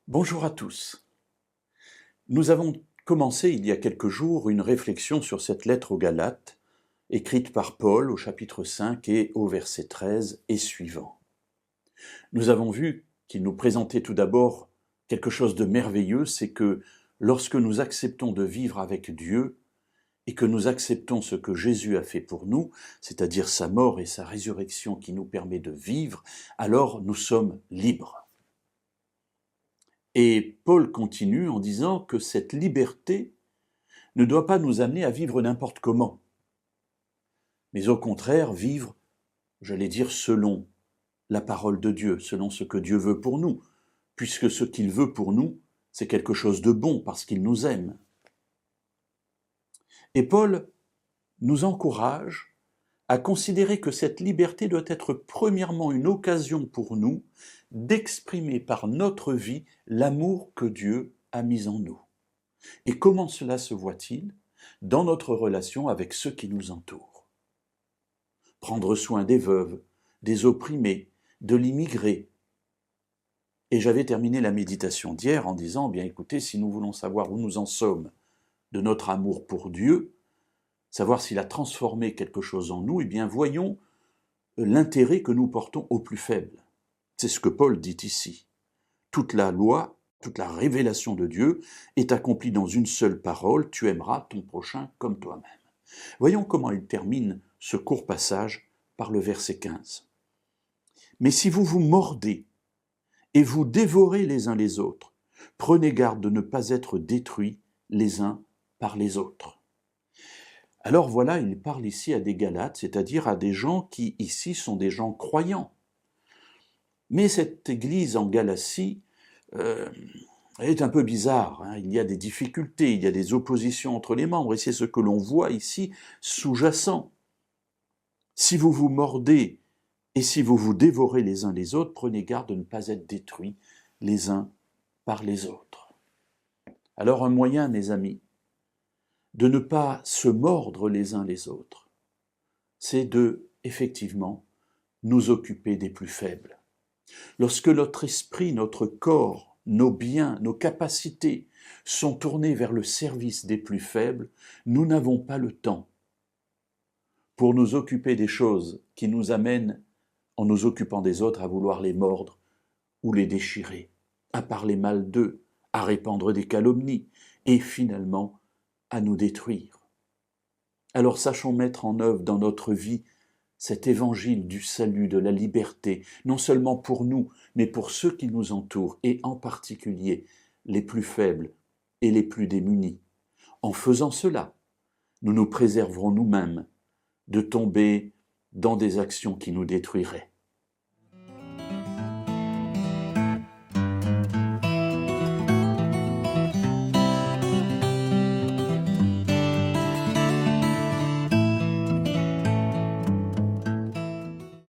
Bonjour à tous. Nous avons commencé il y a quelques jours une réflexion sur cette lettre aux Galates, écrite par Paul au chapitre 5 et au verset 13 et suivant. Nous avons vu qu'il nous présentait tout d'abord quelque chose de merveilleux, c'est que lorsque nous acceptons de vivre avec Dieu et que nous acceptons ce que Jésus a fait pour nous, c'est-à-dire sa mort et sa résurrection qui nous permet de vivre, alors nous sommes libres. Et Paul continue en disant que cette liberté ne doit pas nous amener à vivre n'importe comment, mais au contraire vivre, j'allais dire, selon la parole de Dieu, selon ce que Dieu veut pour nous, puisque ce qu'il veut pour nous, c'est quelque chose de bon parce qu'il nous aime. Et Paul nous encourage à considérer que cette liberté doit être premièrement une occasion pour nous d'exprimer par notre vie l'amour que Dieu a mis en nous. Et comment cela se voit-il? Dans notre relation avec ceux qui nous entourent. Prendre soin des veuves, des opprimés, de l'immigré. Et j'avais terminé la méditation d'hier en disant, bien écoutez, si nous voulons savoir où nous en sommes de notre amour pour Dieu, savoir s'il a transformé quelque chose en nous, eh bien voyons l'intérêt que nous portons aux plus faibles. C'est ce que Paul dit ici. Toute la loi, toute la révélation de Dieu est accomplie dans une seule parole, tu aimeras ton prochain comme toi-même. Voyons comment il termine ce court passage par le verset 15. Mais si vous vous mordez et vous dévorez les uns les autres, prenez garde de ne pas être détruits les uns par les autres. Alors voilà, il parle ici à des Galates, c'est-à-dire à des gens qui ici sont des gens croyants. Mais cette église en Galatie est un peu bizarre, hein. Il y a des difficultés, il y a des oppositions entre les membres, et c'est ce que l'on voit ici sous-jacent. Si vous vous mordez et si vous vous dévorez les uns les autres, prenez garde de ne pas être détruits les uns par les autres. Alors un moyen, mes amis, de ne pas se mordre les uns les autres, c'est de, effectivement, nous occuper des plus faibles. Lorsque notre esprit, notre corps, nos biens, nos capacités sont tournés vers le service des plus faibles, nous n'avons pas le temps pour nous occuper des choses qui nous amènent, en nous occupant des autres, à vouloir les mordre ou les déchirer, à parler mal d'eux, à répandre des calomnies et finalement à nous détruire. Alors sachons mettre en œuvre dans notre vie cet évangile du salut, de la liberté, non seulement pour nous, mais pour ceux qui nous entourent, et en particulier les plus faibles et les plus démunis. En faisant cela, nous nous préserverons nous-mêmes de tomber dans des actions qui nous détruiraient.